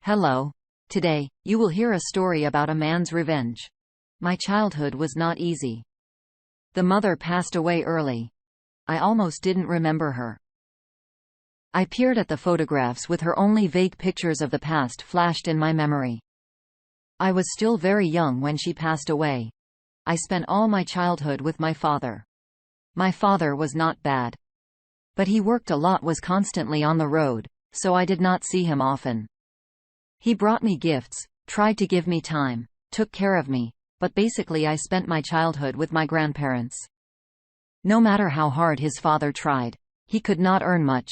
Hello. Today, you will hear a story about a man's revenge. My childhood was not easy. The mother passed away early. I almost didn't remember her. I peered at the photographs with her. Only vague pictures of the past flashed in my memory. I was still very young when she passed away. I spent all my childhood with my father. My father was not bad. But he worked a lot, was constantly on the road, so I did not see him often. He brought me gifts, tried to give me time, took care of me, but basically I spent my childhood with my grandparents. No matter how hard his father tried, he could not earn much.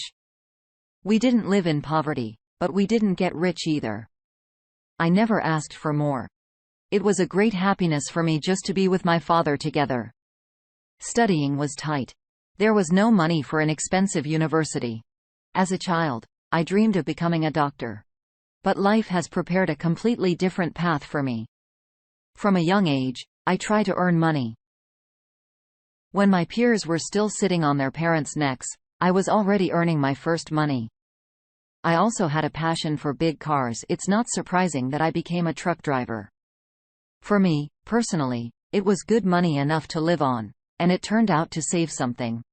We didn't live in poverty, but we didn't get rich either. I never asked for more. It was a great happiness for me just to be with my father together. Studying was tight. There was no money for an expensive university. As a child, I dreamed of becoming a doctor. But life has prepared a completely different path for me. From a young age, I try to earn money. When my peers were still sitting on their parents' necks, I was already earning my first money. I also had a passion for big cars. It's not surprising that I became a truck driver. For me, personally, it was good money enough to live on, and it turned out to save something.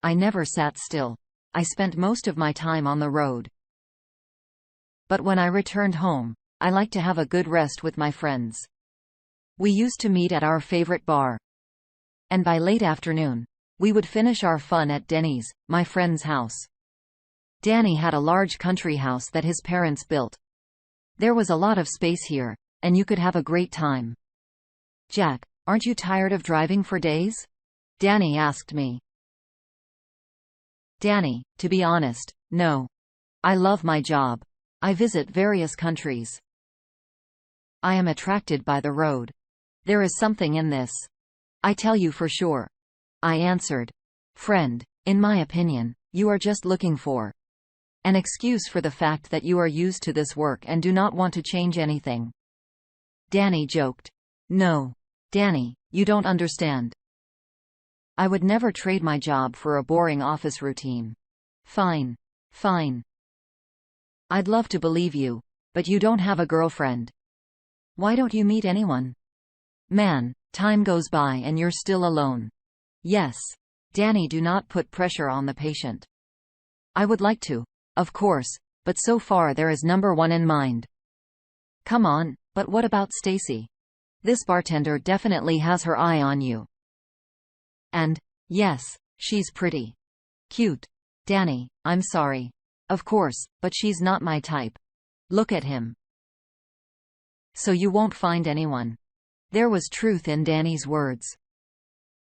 I never sat still. I spent most of my time on the road. But when I returned home, I liked to have a good rest with my friends. We used to meet at our favorite bar. And by late afternoon, we would finish our fun at Denny's, my friend's house. Danny had a large country house that his parents built. There was a lot of space here, and you could have a great time. "Jack, aren't you tired of driving for days?" Danny asked me. Danny, to be honest, no. I love my job. I visit various countries. I am attracted by the road. There is something in this. I tell you for sure. I answered. "Friend, in my opinion, you are just looking for an excuse for the fact that you are used to this work and do not want to change anything." Danny joked. "No. Danny, you don't understand. I would never trade my job for a boring office routine." Fine. Fine. I'd love to believe you, but you don't have a girlfriend. Why don't you meet anyone? Man, time goes by and you're still alone. Yes. Danny, do not put pressure on the patient. I would like to, of course, but so far there is number one in mind. Come on, but what about Stacy? This bartender definitely has her eye on you. And, yes, she's pretty. Cute. Danny, I'm sorry. Of course, but she's not my type. Look at him. So you won't find anyone. There was truth in Danny's words.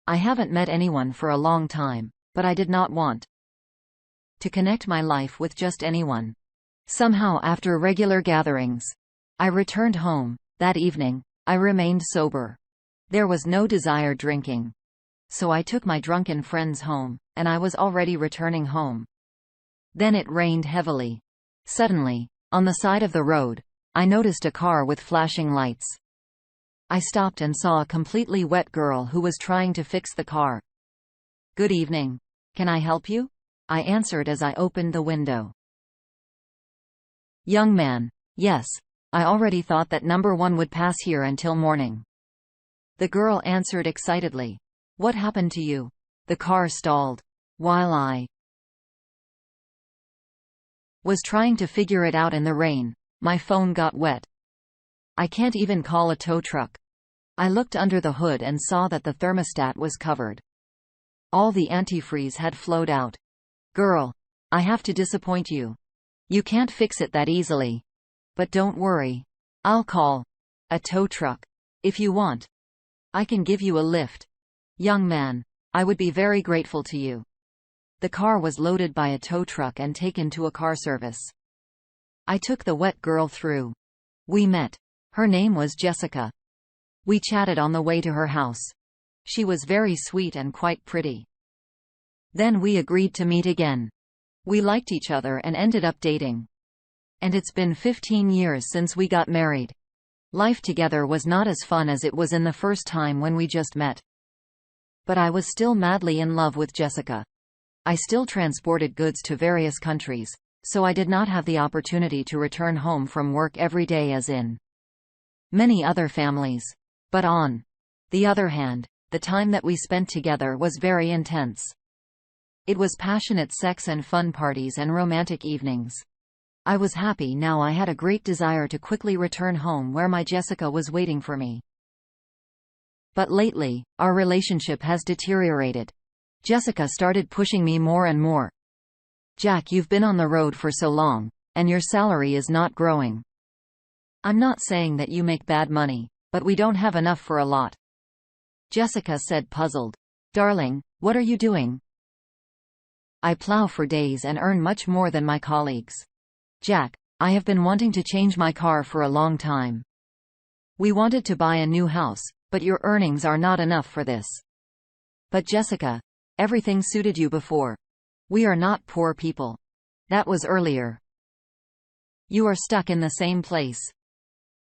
I haven't met anyone for a long time, but I did not want to connect my life with just anyone. Somehow, after regular gatherings, I returned home. That evening, I remained sober. There was no desire drinking. So I took my drunken friends home, and I was already returning home. Then it rained heavily. Suddenly, on the side of the road, I noticed a car with flashing lights. I stopped and saw a completely wet girl who was trying to fix the car. "Good evening. Can I help you?" I answered as I opened the window. "Young man, yes. I already thought that number one would pass here until morning." The girl answered excitedly. "What happened to you?" "The car stalled. While I was trying to figure it out in the rain, my phone got wet. I can't even call a tow truck." I looked under the hood and saw that the thermostat was covered. All the antifreeze had flowed out. "Girl, I have to disappoint you. You can't fix it that easily. But don't worry. I'll call a tow truck. If you want, I can give you a lift." "Young man, I would be very grateful to you." The car was loaded by a tow truck and taken to a car service. I took the wet girl through. We met. Her name was Jessica. We chatted on the way to her house. She was very sweet and quite pretty. Then we agreed to meet again. We liked each other and ended up dating. And it's been 15 years since we got married. Life together was not as fun as it was in the first time when we just met. But I was still madly in love with Jessica. I still transported goods to various countries, so I did not have the opportunity to return home from work every day as in many other families. But on the other hand, the time that we spent together was very intense. It was passionate sex and fun parties and romantic evenings. I was happy now. I had a great desire to quickly return home where my Jessica was waiting for me. But lately, our relationship has deteriorated. Jessica started pushing me more and more. Jack, you've been on the road for so long, and your salary is not growing. I'm not saying that you make bad money, but we don't have enough for a lot. Jessica said, puzzled. Darling, what are you doing? I plow for days and earn much more than my colleagues. Jack, I have been wanting to change my car for a long time. We wanted to buy a new house, but your earnings are not enough for this. But Jessica, everything suited you before. We are not poor people. That was earlier. You are stuck in the same place.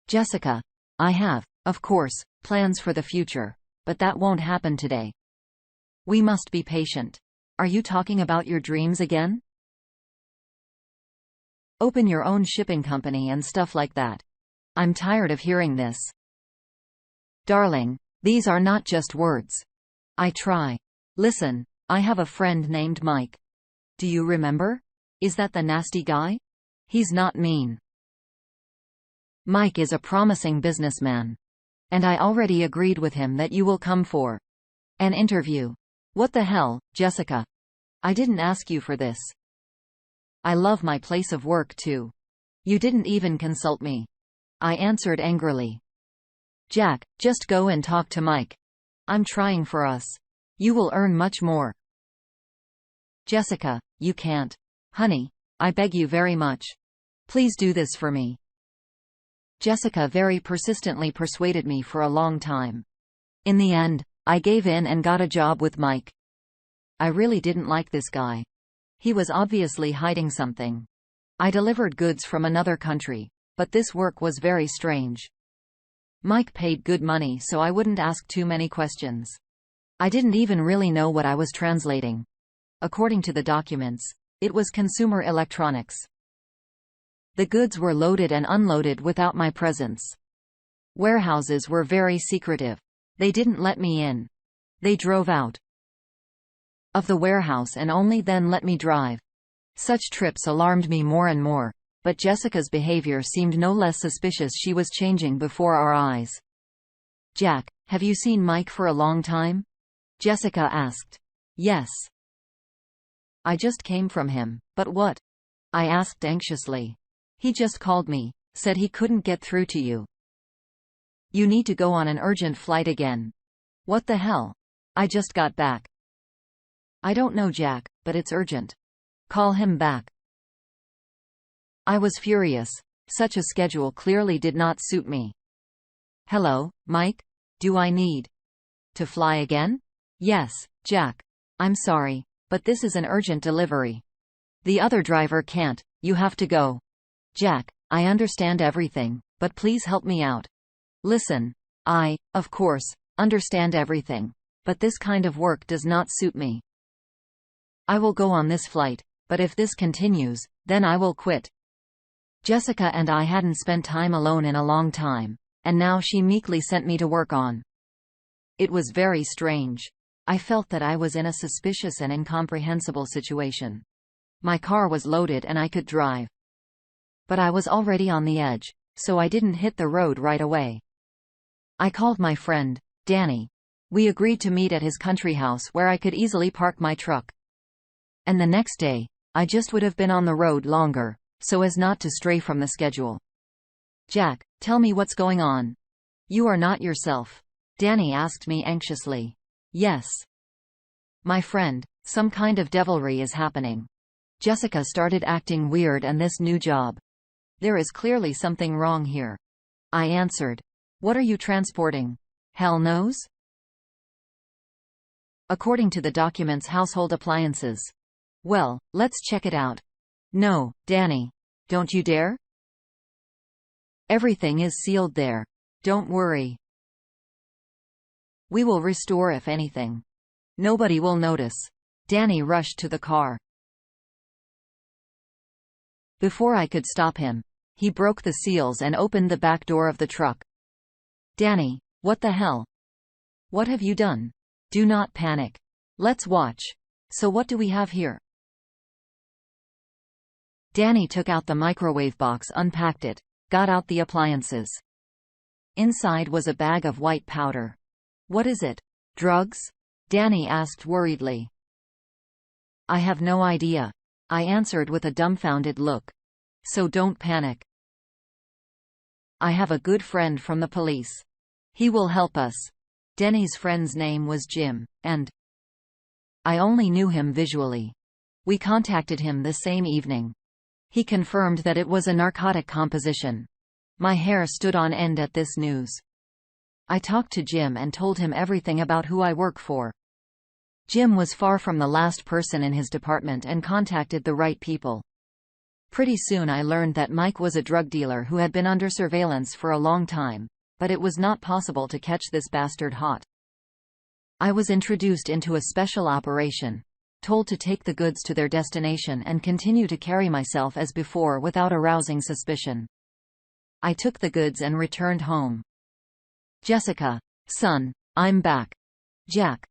Jessica, I have, of course, plans for the future, but that won't happen today. We must be patient. Are you talking about your dreams again? Open your own shipping company and stuff like that. I'm tired of hearing this. Darling, these are not just words. I try. Listen, I have a friend named Mike. Do you remember? Is that the nasty guy? He's not mean. Mike is a promising businessman. And I already agreed with him that you will come for an interview. What the hell, Jessica? I didn't ask you for this. I love my place of work too. You didn't even consult me. I answered angrily. Jack, just go and talk to Mike. I'm trying for us. You will earn much more. Jessica, you can't. Honey, I beg you very much. Please do this for me. Jessica very persistently persuaded me for a long time. In the end, I gave in and got a job with Mike. I really didn't like this guy. He was obviously hiding something. I delivered goods from another country, but this work was very strange. Mike paid good money so I wouldn't ask too many questions. I didn't even really know what I was translating. According to the documents, it was consumer electronics. The goods were loaded and unloaded without my presence. Warehouses were very secretive. They didn't let me in. They drove out of the warehouse and only then let me drive. Such trips alarmed me more and more, but Jessica's behavior seemed no less suspicious. She was changing before our eyes. Jack, have you seen Mike for a long time? Jessica asked. Yes. I just came from him, but what? I asked anxiously. He just called me, said he couldn't get through to you. You need to go on an urgent flight again. What the hell? I just got back. I don't know, Jack, but it's urgent. Call him back. I was furious. Such a schedule clearly did not suit me. Hello, Mike? Do I need to fly again? Yes, Jack. I'm sorry, but this is an urgent delivery. The other driver can't. You have to go. Jack, I understand everything, but please help me out. Listen, I, of course, understand everything, but this kind of work does not suit me. I will go on this flight, but if this continues, then I will quit. Jessica and I hadn't spent time alone in a long time, and now she meekly sent me to work on. It was very strange. I felt that I was in a suspicious and incomprehensible situation. My car was loaded and I could drive. But I was already on the edge, so I didn't hit the road right away. I called my friend, Danny. We agreed to meet at his country house where I could easily park my truck. And the next day, I just would have been on the road longer, so as not to stray from the schedule. Jack, tell me what's going on. You are not yourself. Danny asked me anxiously. Yes. My friend, some kind of devilry is happening. Jessica started acting weird and this new job. There is clearly something wrong here. I answered. What are you transporting? Hell knows? According to the documents, household appliances. Well, let's check it out. No, Danny. Don't you dare. Everything is sealed there. Don't worry. We will restore if anything. Nobody will notice. Danny rushed to the car. Before I could stop him, he broke the seals and opened the back door of the truck. Danny, what the hell? What have you done? Do not panic. Let's watch. So what do we have here? Danny took out the microwave box, unpacked it, got out the appliances. Inside was a bag of white powder. What is it? Drugs? Danny asked worriedly. I have no idea, I answered with a dumbfounded look. So don't panic. I have a good friend from the police. He will help us. Danny's friend's name was Jim, and I only knew him visually. We contacted him the same evening. He confirmed that it was a narcotic composition. My hair stood on end at this news. I talked to Jim and told him everything about who I work for. Jim was far from the last person in his department and contacted the right people. Pretty soon I learned that Mike was a drug dealer who had been under surveillance for a long time, but it was not possible to catch this bastard hot. I was introduced into a special operation, told to take the goods to their destination and continue to carry myself as before without arousing suspicion. I took the goods and returned home. Jessica, son, I'm back. Jack.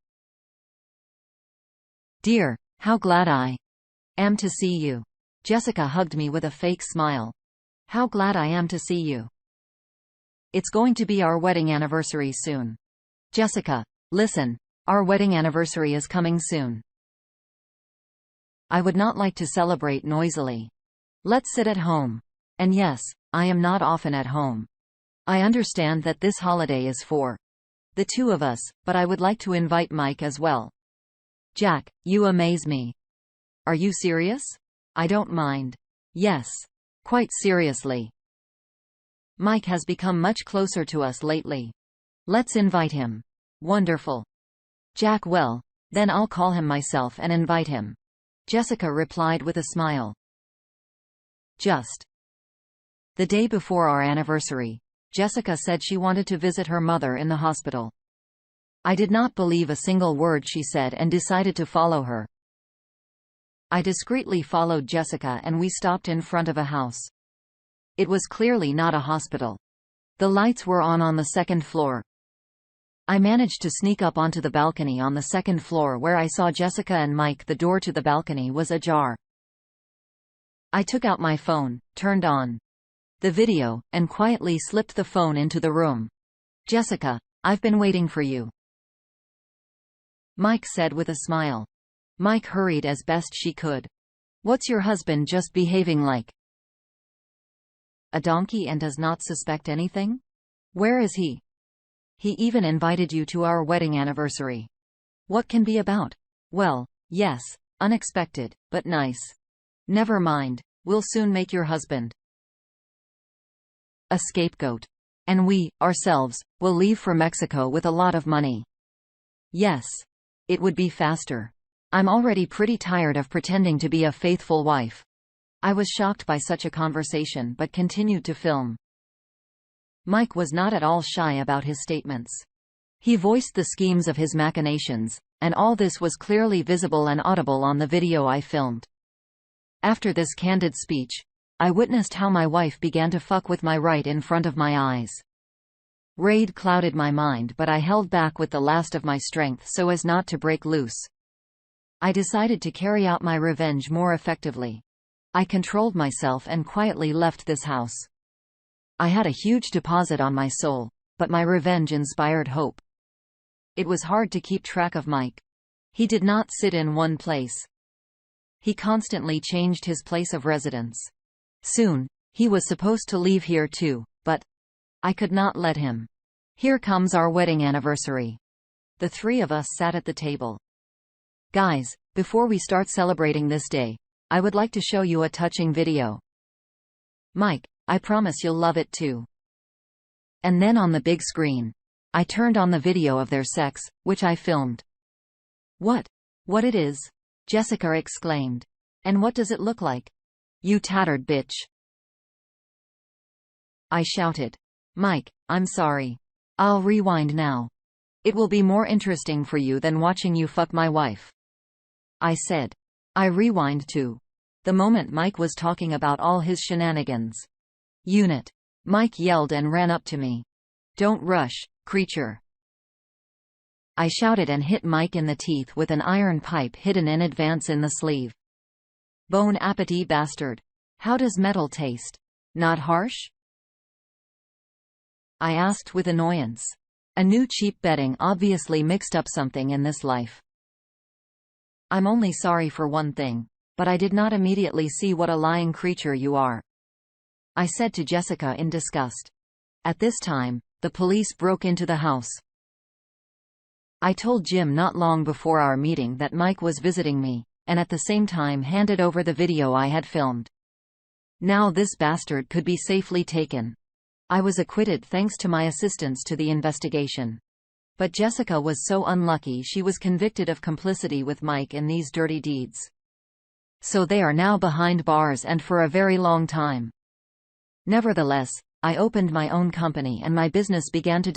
Dear, how glad I am to see you. Jessica hugged me with a fake smile. How glad I am to see you. It's going to be our wedding anniversary soon. Jessica, listen, our wedding anniversary is coming soon. I would not like to celebrate noisily. Let's sit at home. And yes, I am not often at home. I understand that this holiday is for the two of us, but I would like to invite Mike as well. Jack, you amaze me. Are you serious? I don't mind. Yes. Quite seriously. Mike has become much closer to us lately. Let's invite him. Wonderful. Jack, well, then I'll call him myself and invite him. Jessica replied with a smile. Just the day before our anniversary, Jessica said she wanted to visit her mother in the hospital. I did not believe a single word she said and decided to follow her. I discreetly followed Jessica and we stopped in front of a house. It was clearly not a hospital. The lights were on the second floor. I managed to sneak up onto the balcony on the second floor where I saw Jessica and Mike. The door to the balcony was ajar. I took out my phone, turned on the video, and quietly slipped the phone into the room. Jessica, I've been waiting for you, Mike said with a smile. Mike hurried as best she could. What's your husband just behaving like? A donkey and does not suspect anything? Where is he? He even invited you to our wedding anniversary. What can be about? Well, yes, unexpected, but nice. Never mind, we'll soon make your husband a scapegoat. And we, ourselves, will leave for Mexico with a lot of money. Yes. It would be faster. I'm already pretty tired of pretending to be a faithful wife. I was shocked by such a conversation but continued to film. Mike was not at all shy about his statements. He voiced the schemes of his machinations, and all this was clearly visible and audible on the video I filmed. After this candid speech, I witnessed how my wife began to fuck with my right in front of my eyes. Rage clouded my mind, but I held back with the last of my strength so as not to break loose. I decided to carry out my revenge more effectively. I controlled myself and quietly left this house. I had a huge deposit on my soul, but my revenge inspired hope. It was hard to keep track of Mike. He did not sit in one place. He constantly changed his place of residence. Soon, he was supposed to leave here too, but I could not let him. Here comes our wedding anniversary. The three of us sat at the table. Guys, before we start celebrating this day, I would like to show you a touching video. Mike, I promise you'll love it too. And then on the big screen, I turned on the video of their sex, which I filmed. What? What it is? Jessica exclaimed. And what does it look like? You tattered bitch. I shouted. Mike, I'm sorry. I'll rewind now. It will be more interesting for you than watching you fuck my wife. I said. I rewind too. the moment Mike was talking about all his shenanigans. Unit. Mike yelled and ran up to me. "Don't rush, creature." I shouted and hit Mike in the teeth with an iron pipe hidden in advance in the sleeve. "Bon appetit, bastard. How does metal taste? Not harsh?" I asked with annoyance. A new cheap betting obviously mixed up something in this life. "I'm only sorry for one thing. But I did not immediately see what a lying creature you are," I said to Jessica in disgust. At this time, the police broke into the house. I told Jim not long before our meeting that Mike was visiting me, and at the same time handed over the video I had filmed. Now this bastard could be safely taken. I was acquitted thanks to my assistance to the investigation. But Jessica was so unlucky she was convicted of complicity with Mike in these dirty deeds. So they are now behind bars and for a very long time. Nevertheless, I opened my own company and my business began to